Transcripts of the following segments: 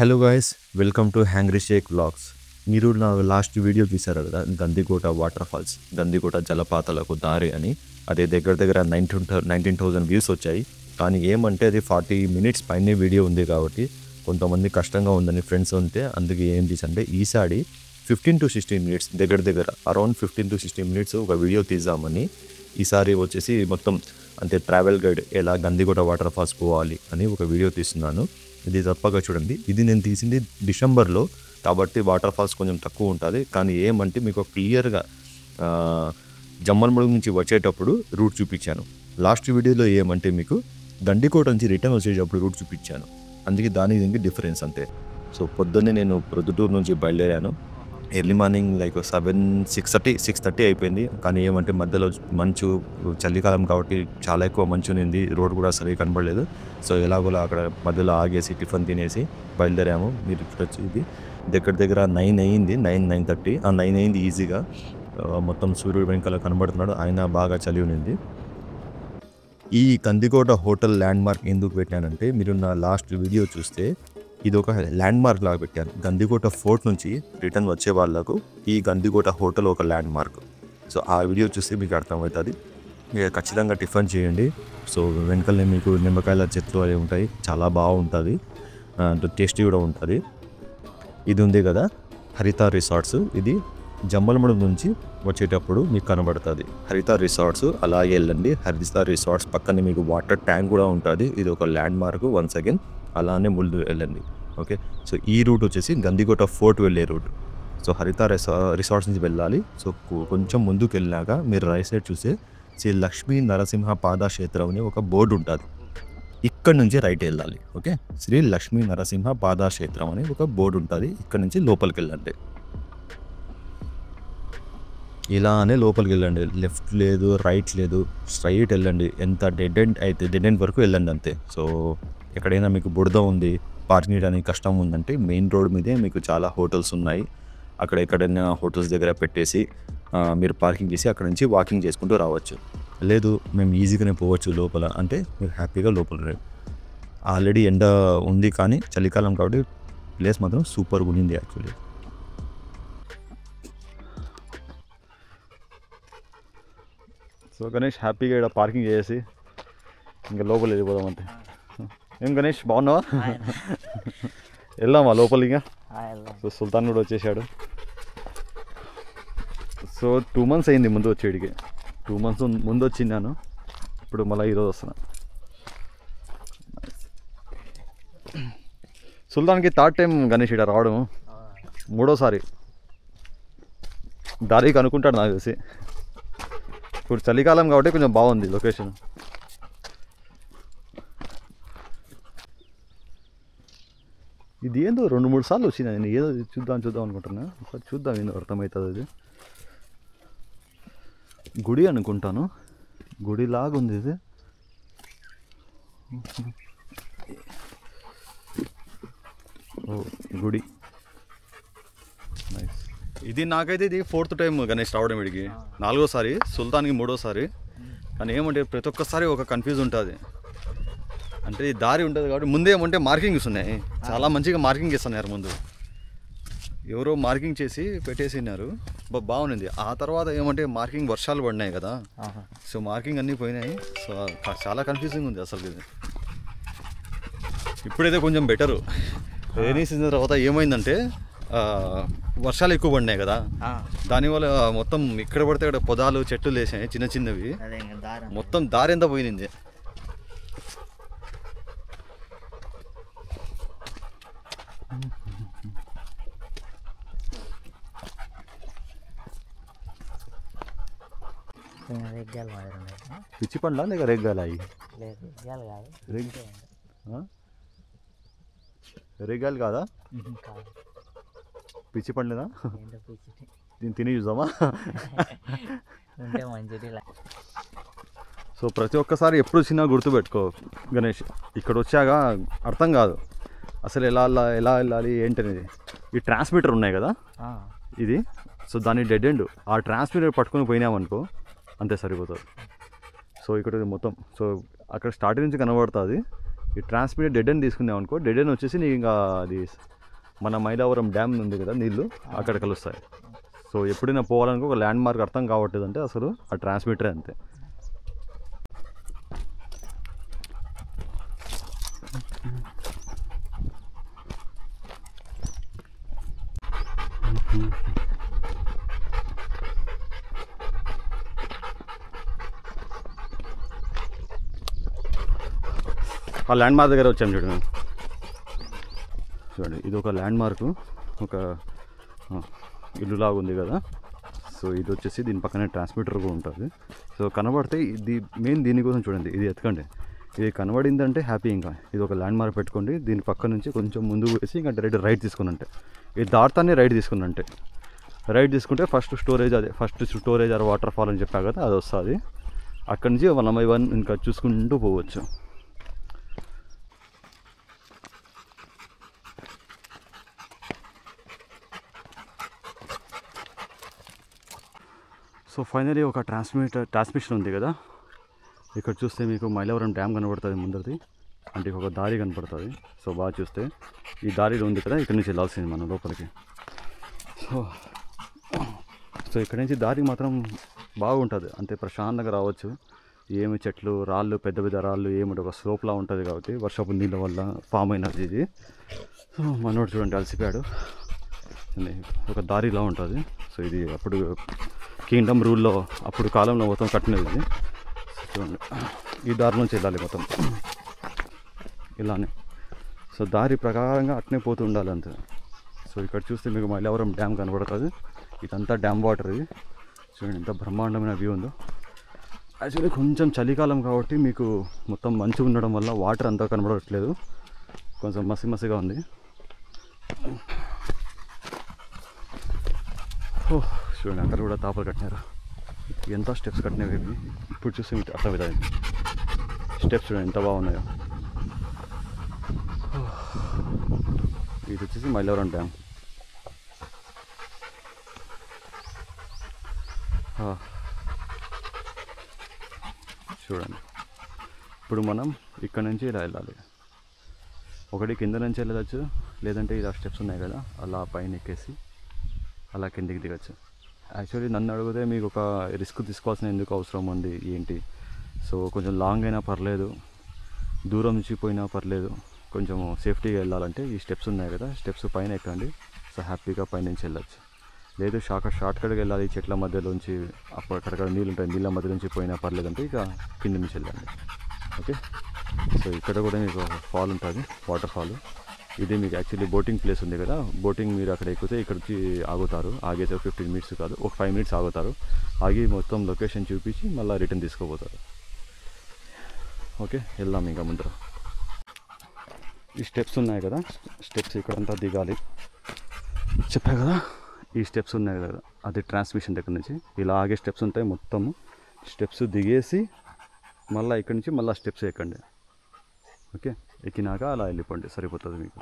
Hello guys, welcome to Hangry Shake Vlogs. మీరు నా last video చూసారు కదా, గందికోట వాటర్ ఫాల్స్, గందికోట జలపాతాలకు దారి అని. అదే దగ్గర 19,000 వ్యూస్ వచ్చాయి. కానీ ఏమంటే అది 40 minutes పైనే వీడియో ఉంది కాబట్టి కొంతమంది కష్టంగా ఉందని ఫ్రెండ్స్ ఉంటే అందుకే ఏం చేసంటే ఈసారి 15 to 16 minutes దగ్గర అరౌండ్ 15 to 16 minutes ఒక వీడియో తీద్దామని ఈసారి వచ్చేసి మొత్తం అంటే ట్రావెల్ గైడ్ ఎలా గందికోట వాటర్ ఫాల్స్ పోవాలి అని ఒక వీడియో తీస్తున్నాను. ఇది తప్పగా చూడండి. ఇది నేను తీసింది డిసెంబర్లో కాబట్టి వాటర్ ఫాల్స్ కొంచెం తక్కువ ఉంటుంది. కానీ ఏమంటే మీకు క్లియర్గా జమ్మలమడుగు నుంచి వచ్చేటప్పుడు రూట్ చూపించాను. లాస్ట్ వీడియోలో ఏమంటే మీకు గండికోట నుంచి రిటర్న్ వచ్చేటప్పుడు రూట్ చూపించాను. అందుకే దీనికి డిఫరెన్స్ అంతే. సో పొద్దున్నే నేను ప్రొద్దుటూరు నుంచి బయలుదేరాను. ఎర్లీ మార్నింగ్ లైక్ 6:30 అయిపోయింది. కానీ ఏమంటే మధ్యలో మంచు, చలికాలం కాబట్టి చాలా ఎక్కువ మంచు ఉంది. రోడ్ కూడా సరిగ్గా కనబడలేదు. సో ఎలాగోలా అక్కడ మధ్యలో ఆగేసి టిఫిన్ తినేసి బయలుదేరాము. మీరు చూడొచ్చు, ఇది దగ్గర 9 అయింది, 9:30. 9 అయింది ఈజీగా. మొత్తం సూర్యుడు వెనకాల కనబడుతున్నాడు. ఆయన బాగా చలి ఉంది. ఈ గందికోట హోటల్ ల్యాండ్ మార్క్ ఎందుకు పెట్టానంటే, మీరు నా లాస్ట్ వీడియో చూస్తే ఇది ఒక ల్యాండ్ మార్క్ లాగా పెట్టాను. గందికోట ఫోర్ట్ నుంచి రిటర్న్ వచ్చే వాళ్ళకు ఈ గందికోట హోటల్ ఒక ల్యాండ్ మార్క్. సో ఆ వీడియో చూస్తే మీకు అర్థమవుతుంది. ఇక ఖచ్చితంగా టిఫిన్ చేయండి. సో వెనకాలనే మీకు నిమ్మకాయల చెట్లు అవి ఉంటాయి, చాలా బాగుంటుంది, టేస్టీ కూడా ఉంటుంది. ఇది ఉంది కదా హరిత రిసార్ట్స్, ఇది జమ్మలమడుగు నుంచి వచ్చేటప్పుడు మీకు కనబడుతుంది హరిత రిసార్ట్స్. అలాగే వెళ్ళండి. హరిత రిసార్ట్స్ పక్కనే మీకు వాటర్ ట్యాంక్ కూడా ఉంటుంది. ఇది ఒక ల్యాండ్ మార్క్. వన్స్ అగైన్ అలానే ముందు వెళ్ళండి. ఓకే, సో ఈ రూట్ వచ్చేసి గందికోట ఫోర్ట్ వెళ్ళే రూట్. సో హరిత రిసార్ట్స్ నుంచి వెళ్ళాలి. సో కొంచెం ముందుకు వెళ్ళాక మీరు రైట్ సైడ్ చూస్తే శ్రీ లక్ష్మీ నరసింహ పాదక్షేత్రం అని ఒక బోర్డు ఉంటుంది. ఇక్కడ నుంచి రైట్ వెళ్ళాలి. ఓకే, శ్రీ లక్ష్మీ నరసింహ పాదక్షేత్రం అని ఒక బోర్డు ఉంటుంది. ఇక్కడ నుంచి లోపలికి వెళ్ళండి. ఇలానే లోపలికి వెళ్ళండి. లెఫ్ట్ లేదు, రైట్ లేదు, స్ట్రైట్ వెళ్ళండి. ఎంత డెడ్ ఎండ్ వరకు వెళ్ళండి అంతే. సో ఎక్కడైనా మీకు బురద ఉంది, పార్కింగ్ చేయడానికి కష్టం ఉందంటే మెయిన్ రోడ్ మీదే మీకు చాలా హోటల్స్ ఉన్నాయి. అక్కడ ఎక్కడైనా హోటల్స్ దగ్గర పెట్టేసి మీరు పార్కింగ్ చేసి అక్కడ నుంచి వాకింగ్ చేసుకుంటూ రావచ్చు. లేదు మేము ఈజీగానే పోవచ్చు లోపల అంటే మీరు హ్యాపీగా లోపల రండి. ఆల్రెడీ ఎండ ఉంది కానీ చలికాలం కాబట్టి ప్లేస్ మాత్రం సూపర్గా ఉంది యాక్చువల్లీ. సో గణేష్ హ్యాపీగా ఇక్కడ పార్కింగ్ చేసి ఇంకా లోపల వెళ్ళిపోదాం అంతే. ఏం గణేష్ బాగున్నావా? వెళ్దామా లోపలిగా? సో సుల్తాన్ కూడా వచ్చేసాడు. సో 2 months అయింది ముందు వచ్చేడికి. 2 months ముందు వచ్చిన్నాను. ఇప్పుడు మళ్ళీ ఈరోజు వస్తున్నా. సుల్తాన్కి 3rd time గణేష్ ఇక్కడ రావడం, 3వసారి. దారికి అనుకుంటాడు నాకు తెలిసి. ఇప్పుడు చలికాలం కాబట్టి కొంచెం బాగుంది లొకేషన్. ఇది ఏందో 2-3 సార్లు వచ్చింది. నేను ఏదో చూద్దాం అనుకుంటున్నా. ఒకసారి చూద్దాం ఏందో అర్థమవుతుంది. అది గుడి అనుకుంటాను, గుడిలాగా ఉంది ఇది. ఓ గుడి, నైస్. ఇది నాకైతే ఇది 4th time గణేష్ రావడం. వీడికి 4వసారి, సుల్తాన్కి 3వసారి. కానీ ఏమంటే ప్రతి ఒక్కసారి ఒక కన్ఫ్యూజ్ ఉంటుంది. అంటే ఈ దారి ఉంటుంది కాబట్టి ముందే ఏమంటే మార్కింగ్స్ ఉన్నాయి, చాలా మంచిగా మార్కింగ్ చేస్తున్నారు. ముందు ఎవరో మార్కింగ్ చేసి పెట్టేసినారు, బాగుంది. ఆ తర్వాత ఏమంటే మార్కింగ్ వర్షాలు పడినాయి కదా, సో మార్కింగ్ అన్నీ పోయినాయి. సో చాలా కన్ఫ్యూజింగ్ ఉంది అసలు ఇది. ఇప్పుడైతే కొంచెం బెటరు. రైనీ సీజన్ తర్వాత ఏమైందంటే వర్షాలు ఎక్కువ పడినాయి కదా, దానివల్ల మొత్తం ఇక్కడ పడితే ఇక్కడ పొదాలు చెట్లు వేసాయి చిన్నవి. మొత్తం దారి ఎంత పోయింది. పిచ్చి పండ్లా లేక రేగ్గాల? రేగ్గాలు కాదా? పిచ్చి పండ్లేదా? దీన్ని తిని చూద్దామా? సో ప్రతి ఒక్కసారి ఎప్పుడు వచ్చినా గుర్తుపెట్టుకో గణేష్, ఇక్కడ వచ్చాక అర్థం కాదు అసలు ఎలా వెళ్ళాలి ఏంటనేది. ఈ ట్రాన్స్మిటర్ ఉన్నాయి కదా ఇది, సో దాని డెడ్ ఎండ్. ఆ ట్రాన్స్మిటర్ పట్టుకొని పోయినామనుకో అంతే సరిపోతుంది. సో ఇక్కడ మొత్తం సో అక్కడ స్టార్టింగ్ నుంచి కనబడుతుంది. ఈ ట్రాన్స్మిటర్ డెడ్ ఎండ్ తీసుకున్నాం అనుకో, డెడ్ ఎండ్ వచ్చేసి నీకు ఇంకా అది మన మైలావరం డ్యామ్ ఉంది కదా నీళ్ళు అక్కడ కలుస్తాయి. సో ఎప్పుడైనా పోవాలనుకో ఒక ల్యాండ్ మార్క్ అర్థం కావట్లేదు అంటే అసలు ఆ ట్రాన్స్మిటరే అంతే. ఆ ల్యాండ్ మార్క్ దగ్గర వచ్చాము చూడండి. చూడండి ఇది ఒక ల్యాండ్ మార్కు, ఒక ఇల్లులాగా ఉంది కదా. సో ఇది వచ్చేసి దీని పక్కనే ట్రాన్స్మిటర్ కూడా ఉంటుంది. సో కనబడితే ఇది మెయిన్ దీనికోసం చూడండి, ఇది ఎత్తుకండి. ఇది కనబడిందంటే హ్యాపీ. ఇంకా ఇది ఒక ల్యాండ్ మార్క్ పెట్టుకోండి. దీని పక్క నుంచి కొంచెం ముందుకు వేసి ఇంకా డైరెక్ట్ రైట్ తీసుకున్నంటే, ఇది దాటుతానే రైట్ తీసుకున్నంటే, రైట్ తీసుకుంటే ఫస్ట్ స్టోరేజ్, అదే first storage or water fall అని చెప్పా కదా, అది వస్తుంది. అక్కడి నుంచి 1 by 1 ఇంకా చూసుకుంటూ పోవచ్చు. సో ఫైనలీ ఒక ట్రాన్స్మిషన్ ఉంది కదా. ఇక్కడ చూస్తే మీకు మైలవరం డ్యామ్ కనబడుతుంది ముందరిది, అంటే ఒక దారి కనపడుతుంది. సో బాగా చూస్తే ఈ దారిలో ఉంది కదా, ఇక్కడ నుంచి వెళ్ళాల్సింది మనం లోపలికి. సో ఇక్కడ నుంచి దారి మాత్రం బాగుంటుంది, అంతే ప్రశాంతంగా రావచ్చు. ఏమి చెట్లు, రాళ్ళు, పెద్ద పెద్ద రాళ్ళు ఏమిటి, ఒక స్లోప్లా ఉంటుంది కాబట్టి వర్షపు నీళ్ళ వల్ల ఫామ్ అయినది ఇది. సో మనోడు చూడండి అలసిపోయాడు. ఒక దారిలా ఉంటుంది. సో ఇది అప్పుడు కింగ్డమ్ రూల్లో అప్పుడు కాలంలో మొత్తం కట్టినది ఇది. చూడండి ఈ దారి నుంచి వెళ్ళాలి మొత్తం ఇలానే. సో దారి ప్రకారంగా అట్నే పోతూ ఉండాలి అంతే. సో ఇక్కడ చూస్తే మీకు మైలవరం డ్యామ్ కనబడుతుంది. ఇదంతా డ్యామ్ వాటర్. ఇది చూడండి ఎంత బ్రహ్మాండమైన వ్యూ ఉందో. యాక్చువల్లీ కొంచెం చలికాలం కాబట్టి మీకు మొత్తం మంచు ఉండడం వల్ల వాటర్ అంతా కనబడట్లేదు, కొంచెం మసిగా ఉంది. చూడండి అక్కడ కూడా తాపలు కట్టినారు. ఎంత స్టెప్స్ కట్టినవి ఇవి. ఇప్పుడు చూస్తే మీకు అట్లా విధానం స్టెప్స్ చూడండి ఎంత బాగున్నాయో. ఇది వచ్చేసి మైలవరం డ్యామ్. చూడండి ఇప్పుడు మనం ఇక్కడ నుంచి ఇలా వెళ్ళాలి. ఒకటి కింద నుంచి వెళ్ళవచ్చు, లేదంటే ఇలా స్టెప్స్ ఉన్నాయి కదా అలా పైన ఎక్కేసి అలా కిందికి దిగచ్చు. యాక్చువల్లీ నన్ను అడిగితే మీకు ఒక రిస్క్ తీసుకోవాల్సిన ఎందుకు అవసరం ఉంది ఏంటి. సో కొంచెం లాంగ్ అయినా పర్లేదు, దూరం నుంచి పోయినా పర్లేదు, కొంచెం సేఫ్టీగా వెళ్ళాలంటే ఈ స్టెప్స్ ఉన్నాయి కదా, స్టెప్స్ పైన ఎక్కండి. సో హ్యాపీగా పైన నుంచి వెళ్ళచ్చు. లేదు షార్ట్కట్గా వెళ్ళాలి, చెట్ల మధ్యలోంచి అక్కడక్కడ నీళ్ళు ఉంటాయి, నీళ్ళ మధ్య నుంచి పోయినా పర్లేదంటే ఇక కింద నుంచి వెళ్ళండి. ఓకే. సో ఇక్కడ కూడా మీకు ఫాల్ ఉంటుంది, వాటర్ ఫాల్. ఇది మీకు యాక్చువల్లీ బోటింగ్ ప్లేస్ ఉంది కదా, బోటింగ్ మీరు అక్కడ ఎక్కితే ఇక్కడికి ఆగుతారు. ఆగేసి 15 minutes కాదు, ఒక 5 minutes ఆగుతారు. ఆగి మొత్తం లొకేషన్ చూపించి మళ్ళీ రిటర్న్ తీసుకోపోతారు. ఓకే వెళ్దాం ఇంకా ముందర. ఈ స్టెప్స్ ఉన్నాయి కదా, స్టెప్స్ ఇక్కడంతా దిగాలి చెప్పా కదా. ఈ స్టెప్స్ ఉన్నాయి కదా, అది ట్రాన్స్మిషన్ దగ్గర నుంచి ఇలా ఆగే స్టెప్స్ ఉంటాయి. మొత్తము స్టెప్స్ దిగేసి మళ్ళీ ఇక్కడి నుంచి మళ్ళీ స్టెప్స్ ఎక్కండి. ఓకే ఎక్కినాక అలా వెళ్ళిపోండి, సరిపోతుంది మీకు.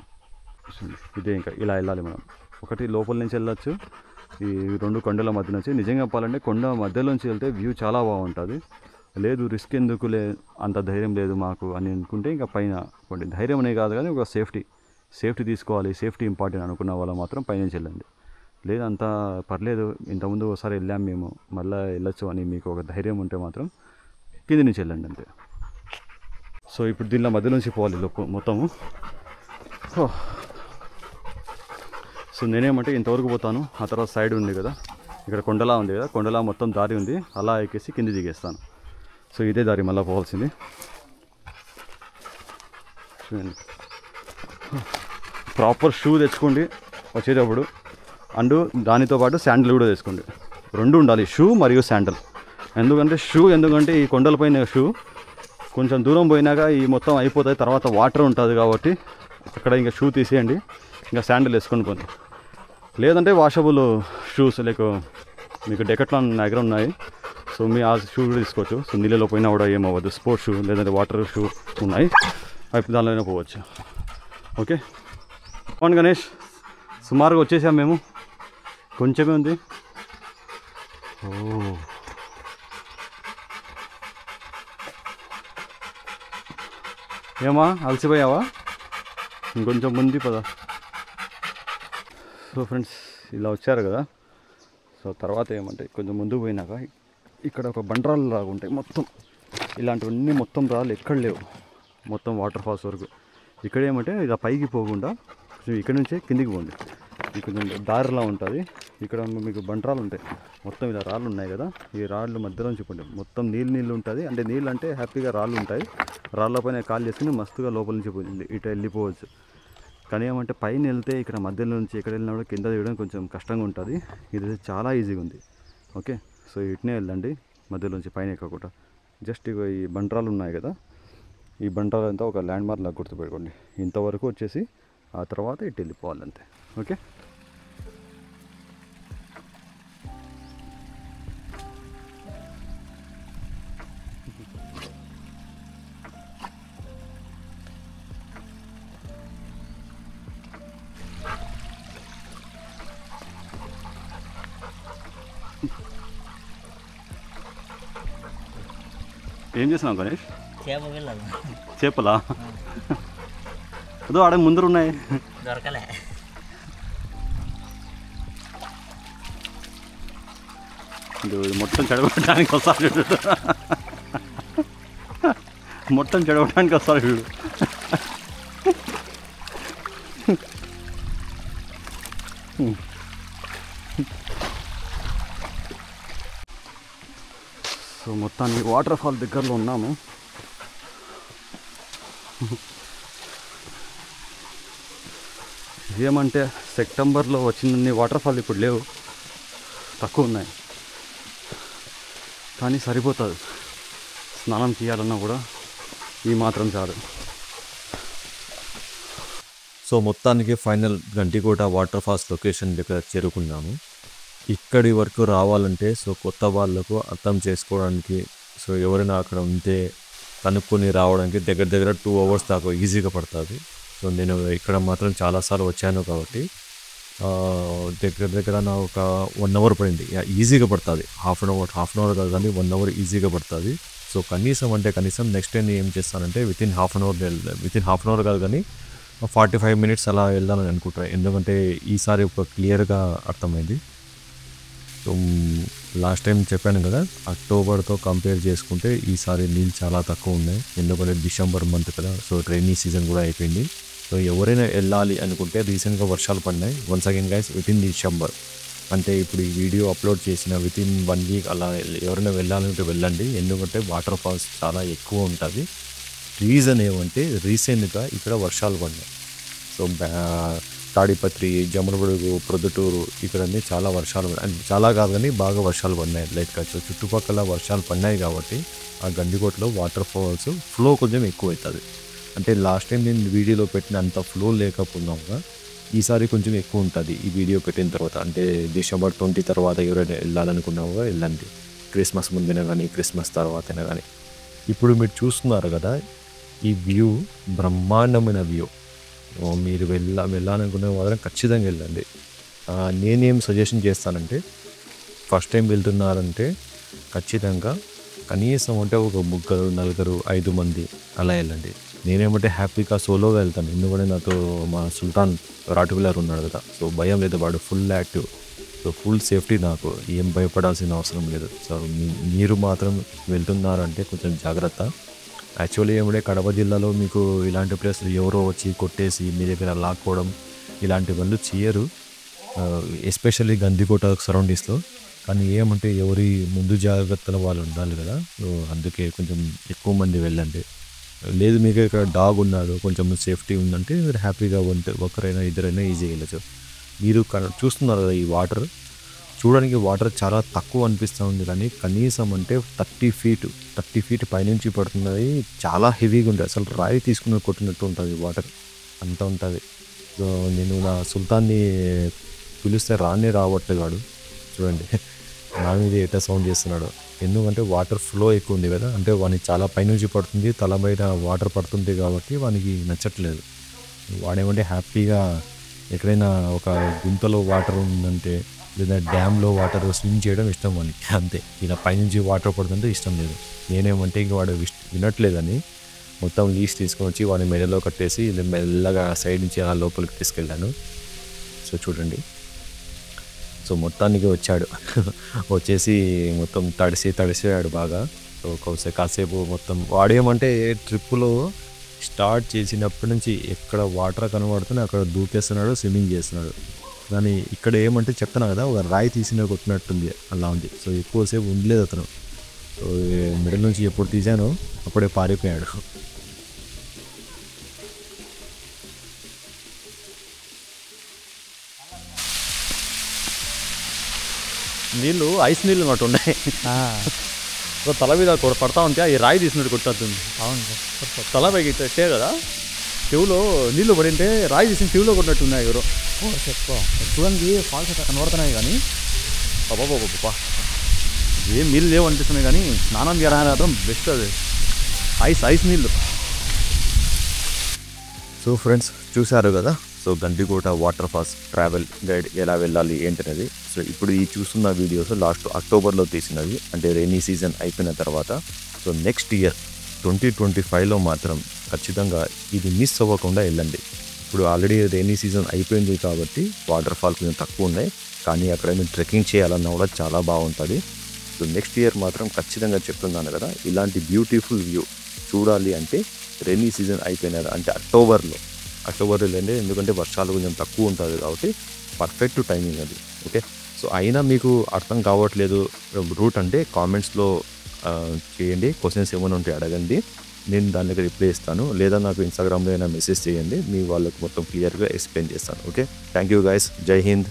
ఇదే ఇంకా ఇలా వెళ్ళాలి మనం. ఒకటి లోపల నుంచి వెళ్ళచ్చు, ఈ 2 కొండల మధ్య నుంచి. నిజంగా చెప్పాలంటే కొండ మధ్యలోంచి వెళ్తే వ్యూ చాలా బాగుంటుంది. లేదు రిస్క్ ఎందుకులే, అంత ధైర్యం లేదు మాకు అని అనుకుంటే ఇంకా పైన కొండి. ధైర్యం అనే కాదు కానీ ఒక సేఫ్టీ తీసుకోవాలి, సేఫ్టీ ఇంపార్టెంట్ అనుకున్న వాళ్ళు మాత్రం పైనుంచి వెళ్ళండి. లేదంతా పర్లేదు, ఇంతకుముందు ఒకసారి వెళ్ళాం మేము మళ్ళీ వెళ్ళొచ్చు అని మీకు ఒక ధైర్యం ఉంటే మాత్రం కింది నుంచి వెళ్ళండి అంతే. సో ఇప్పుడు దీనిలో మధ్య నుంచి పోవాలి మొత్తము. సో నేనేమంటే ఇంతవరకు పోతాను, ఆ తర్వాత సైడ్ ఉంది కదా, ఇక్కడ కొండలా ఉంది కదా, కొండలా మొత్తం దారి ఉంది, అలా ఎక్కేసి కింది దిగేస్తాను. సో ఇదే దారి మళ్ళీ పోవాల్సింది. చూడండి ప్రాపర్ షూ తెచ్చుకోండి వచ్చేటప్పుడు, అండ్ దానితో పాటు శాండిల్ కూడా తెచ్చుకోండి. 2 ఉండాలి, షూ మరియు శాండిల్. ఎందుకంటే ఈ కొండలపైన షూ కొంచెం దూరం పోయినాక ఈ మొత్తం అయిపోతాయి, తర్వాత వాటర్ ఉంటుంది కాబట్టి అక్కడ ఇంకా షూ తీసేయండి, ఇంకా శాండిల్ వేసుకొని పోండి. లేదంటే వాషబుల్ షూస్ లైక్ మీకు డెకట్లాన్ దగ్గర ఉన్నాయి, సో మీ ఆ షూ కూడా తీసుకోవచ్చు. సో నీళ్ళలో పోయినా కూడా ఏమవ్వదు, స్పోర్ట్స్ షూ లేదంటే వాటర్ షూ ఉన్నాయి, అవి దానిలోనే పోవచ్చు. ఓకే అవును గణేష్, సుమారుగా వచ్చేసాం మేము, కొంచెమే ఉంది. ఏమా అలసిపోయావా? ఇంకొంచెం ముందు పద. సో ఫ్రెండ్స్ ఇలా వచ్చారు కదా. సో తర్వాత ఏమంటే కొంచెం ముందుకు పోయినాక ఇక్కడ ఒక బండరాళ్ళు లాగా ఉంటాయి. మొత్తం ఇలాంటివన్నీ మొత్తం రాళ్ళు ఎక్కడ లేవు, మొత్తం వాటర్ ఫాల్స్ వరకు. ఇక్కడ ఏమంటే ఇలా పైకి పోకుండా కొంచెం ఇక్కడ నుంచే కిందికి పోండి. ఇది కొంచెం దారిలా ఉంటుంది. ఇక్కడ మీకు బండరాళ్ళు ఉంటాయి. మొత్తం ఇలా రాళ్ళు ఉన్నాయి కదా, ఈ రాళ్ళు మధ్యలో చూపండి. మొత్తం నీళ్ళు ఉంటుంది. అంటే నీళ్ళు అంటే హ్యాపీగా రాళ్ళు ఉంటాయి. రాళ్ళపైన కాలు చేసుకుని మస్తుగా లోపల నుంచి ఇటు వెళ్ళిపోవచ్చు. కానీ ఏమంటే పైన వెళ్తే ఇక్కడ మధ్యలో నుంచి ఎక్కడ వెళ్ళినా కూడా కింద తీయడం కొంచెం కష్టంగా ఉంటుంది. ఇది చాలా ఈజీగా ఉంది. ఓకే, సో ఇటునే వెళ్ళండి మధ్యలో నుంచి పైన ఎక్కకుండా. జస్ట్ ఇక ఈ బండరాలు ఉన్నాయి కదా, ఈ బండరాలు అంతా ఒక ల్యాండ్ మార్క్ లాగా గుర్తుపెట్టుకోండి. ఇంతవరకు వచ్చేసి ఆ తర్వాత ఇటు వెళ్ళిపోవాలంతే. ఓకే, ఏం చేస్తున్నావు గణేష్? చేపలా? అదో ఆడ ముందర ఉన్నాయి. దొరకలే. మొత్తం చెడగొట్టడానికి వస్తారు చూడు, మొత్తం చెడగొట్టడానికి వస్తారు చూడు. సో మొత్తానికి వాటర్ ఫాల్ దగ్గరలో ఉన్నాము. ఏమంటే సెప్టెంబర్లో వచ్చినన్ని వాటర్ ఫాల్ ఇప్పుడు లేవు, తక్కువ ఉన్నాయి. కానీ సరిపోతుంది, స్నానం చేయాలన్నా కూడా ఈ మాత్రం చాలు. సో మొత్తానికి final Gantikota water falls location దగ్గర చేరుకున్నాము. ఇక్కడి వరకు రావాలంటే సో కొత్త వాళ్ళకు అర్థం చేసుకోవడానికి, సో ఎవరైనా అక్కడ ఉంటే కనుక్కొని రావడానికి దగ్గర దగ్గర 2 hours దాకా ఈజీగా పడుతుంది. సో నేను ఇక్కడ మాత్రం చాలాసార్లు వచ్చాను కాబట్టి దగ్గర దగ్గర నా ఒక 1 hour పడింది. ఈజీగా పడుతుంది. హాఫ్ అన్ అవర్ కాదు కానీ 1 hour ఈజీగా పడుతుంది. సో కనీసం నెక్స్ట్ టైం ఏం చేస్తానంటే వితిన్ హాఫ్ అన్ అవర్ కాదు కానీ 45 minutes అలా వెళ్దామని అనుకుంటాను. ఎందుకంటే ఈసారి ఒక క్లియర్గా అర్థమైంది. సో లాస్ట్ టైం చెప్పాను కదా, అక్టోబర్తో కంపేర్ చేసుకుంటే ఈసారి నీళ్ళు చాలా తక్కువ ఉన్నాయి. ఎందుకంటే డిసెంబర్ మంత్ కదా, సో రైనీ సీజన్ కూడా అయిపోయింది. సో ఎవరైనా వెళ్ళాలి అనుకుంటే రీసెంట్గా వర్షాలు పడినాయి. Once again guys within December అంటే ఇప్పుడు ఈ వీడియో అప్లోడ్ చేసిన వితిన్ 1 week అలా ఎవరైనా వెళ్ళాలంటే వెళ్ళండి. ఎందుకంటే వాటర్ ఫాల్స్ చాలా ఎక్కువ ఉంటుంది. రీజన్ ఏమంటే రీసెంట్గా ఇక్కడ వర్షాలు పడినాయి. సో తాడిపత్రి, జమ్మలమడుగు, ప్రొద్దుటూరు ఇక్కడన్నీ చాలా వర్షాలు, చాలా కాదు కానీ బాగా వర్షాలు పడినాయి. లైక్ చుట్టుపక్కల వర్షాలు పడినాయి కాబట్టి ఆ గండికోటలో వాటర్ ఫాల్స్ ఫ్లో కొంచెం ఎక్కువ అవుతుంది. అంటే లాస్ట్ టైం నేను వీడియోలో పెట్టిన అంత ఫ్లో లేకపోయినా ఈసారి కొంచెం ఎక్కువ ఉంటుంది ఈ వీడియో పెట్టిన తర్వాత. అంటే డిసెంబర్ 20 తర్వాత ఎవరైనా వెళ్ళాలనుకున్నావో వెళ్ళండి, క్రిస్మస్ ముందునే కానీ క్రిస్మస్ తర్వాతైనా కానీ. ఇప్పుడు మీరు చూస్తున్నారు కదా ఈ వ్యూ, బ్రహ్మాండమైన వ్యూ. మీరు వెళ్ళాలనుకునే మాత్రం ఖచ్చితంగా వెళ్ళండి. నేనేం సజెషన్ చేస్తానంటే ఫస్ట్ టైం వెళ్తున్నారంటే ఖచ్చితంగా కనీసం అంటే ఒక 3, 4, 5 మంది అలా వెళ్ళండి. నేనేమంటే హ్యాపీగా సోలోగా వెళ్తాను. ఎందుకంటే నాతో మా సుల్తాన్ రాటువిలర్ ఉన్నాడు కదా, సో భయం లేదు, వాడు full active. So full safety, నాకు ఏం భయపడాల్సిన అవసరం లేదు. సో మీరు మాత్రం వెళ్తున్నారంటే కొంచెం జాగ్రత్త. యాక్చువల్లీ ఏమంటే కడప జిల్లాలో మీకు ఇలాంటి ప్లేస్లు ఎవరో వచ్చి కొట్టేసి మీ దగ్గర లాక్కోవడం ఇలాంటి పనులు చేయరు, ఎస్పెషల్లీ గండికోట సరౌండింగ్స్లో. కానీ ఏమంటే ఎవరి ముందు జాగ్రత్తలు వాళ్ళు ఉండాలి కదా, సో అందుకే కొంచెం ఎక్కువ మంది వెళ్ళండి. లేదు మీకు ఇక్కడ డాగ్ ఉన్నాడు, కొంచెం సేఫ్టీ ఉందంటే మీరు హ్యాపీగా ఉంటే ఒకరైనా ఇద్దరైనా ఈజీగా వెళ్ళచ్చు. మీరు చూస్తున్నారు కదా ఈ వాటర్, చూడడానికి వాటర్ చాలా తక్కువ అనిపిస్తూ ఉంది కానీ కనీసం అంటే 30 feet పైనుంచి పడుతున్నది. చాలా హెవీగా ఉంటుంది, అసలు రాయి తీసుకుని కొట్టినట్టు ఉంటుంది వాటర్, అంత ఉంటుంది. సో నేను నా సుల్తాన్ని పిలిస్తే రావట్లేదు వాడు. చూడండి నా మీద ఎట్లా సౌండ్ చేస్తున్నాడు. ఎందుకంటే వాటర్ ఫ్లో ఎక్కువ ఉంది కదా, అంటే వానికి చాలా పైనుంచి పడుతుంది, తల బయట వాటర్ పడుతుంది కాబట్టి వానికి నచ్చట్లేదు. వాడేమంటే హ్యాపీగా ఎక్కడైనా ఒక గుంతలో వాటర్ ఉందంటే లేదా డ్యామ్లో వాటర్ స్విమ్ చేయడం ఇష్టం వానికి, అంతే. ఇలా పైనుంచి వాటర్ పడుతుంటే ఇష్టం లేదు. నేనేమంటే ఇంక వాడు వినట్లేదని మొత్తం లీస్ తీసుకొని వచ్చి వాడిని మెడలో కట్టేసి మెల్లగా సైడ్ నుంచి ఆ లోపలికి తీసుకెళ్ళాను. సో చూడండి, సో మొత్తానికి వచ్చాడు. వచ్చేసి మొత్తం తడిసాడు బాగా. సో కాసేపు మొత్తం వాడేమంటే ట్రిప్పులో స్టార్ట్ చేసినప్పటి నుంచి ఎక్కడ వాటర్ కనబడుతుంది అక్కడ దూకేస్తున్నాడు, స్విమ్మింగ్ చేస్తున్నాడు. కానీ ఇక్కడ ఏమంటే చెప్తున్నా కదా, ఒక రాయి తీసిన కొట్టినట్టుంది, అలా ఉంది. సో ఎక్కువసేపు ఉండలేదు అతను. సో మిడిల్ నుంచి ఎప్పుడు తీసానో అప్పుడే పారిపోయాడు. నీళ్ళు ఐస్ నీళ్ళు అన్నట్టు ఉన్నాయి. సో తల మీద పడతా ఉంటే ఈ రాయి తీసినట్టు కొట్టేస్తుంది. అవును సార్. తల పైకి పెట్టే కదా, చెవులో నీళ్ళు పడింటే రాయి తీసిన చెవులో కొట్టినట్టున్నాయి ఎవరో. చూడండి ఫాల్స్ కనబడుతున్నాయి కానీ బాబా ఏం నీళ్ళు లేవు అనిపిస్తున్నాయి, కానీ స్నానం చేయడానికి మాత్రం బెస్ట్. అది ఐస్ నీళ్ళు. సో ఫ్రెండ్స్ చూశారు కదా, so Gandikota water falls travel guide ఎలా వెళ్ళాలి ఏంటనేది. సో ఇప్పుడు ఈ చూస్తున్న వీడియోస్ లాస్ట్ అక్టోబర్లో తీసినవి, అంటే రైనీ సీజన్ అయిపోయిన తర్వాత. సో నెక్స్ట్ ఇయర్ 2025లో మాత్రం ఖచ్చితంగా ఇది మిస్ అవ్వకుండా వెళ్ళండి. ఇప్పుడు ఆల్రెడీ రైనీ సీజన్ అయిపోయింది కాబట్టి వాటర్ ఫాల్ కొంచెం తక్కువ ఉన్నాయి, కానీ అక్కడ మీరు ట్రెక్కింగ్ చేయాలన్నా కూడా చాలా బాగుంటుంది. సో నెక్స్ట్ ఇయర్ మాత్రం ఖచ్చితంగా చెప్తున్నాను కదా, ఇలాంటి బ్యూటిఫుల్ వ్యూ చూడాలి అంటే రైనీ సీజన్ అయిపోయినారు అంటే అక్టోబర్లో వెళ్ళండి. ఎందుకంటే వర్షాలు కొంచెం తక్కువ ఉంటుంది కాబట్టి పర్ఫెక్ట్ టైమింగ్ అది. ఓకే, సో అయినా మీకు అర్థం కావట్లేదు రూట్ అంటే కామెంట్స్లో చేయండి, క్వశ్చన్స్ ఏమైనా ఉంటే అడగండి, నేను దాని దగ్గర రిప్లై ఇస్తాను. లేదా నాకు ఇన్స్టాగ్రామ్లో అయినా మెసేజ్ చేయండి, మీ వాళ్ళకు మొత్తం క్లియర్గా ఎక్స్ప్లెయిన్ చేస్తాను. ఓకే, థ్యాంక్ యూ గైస్, జై హింద్.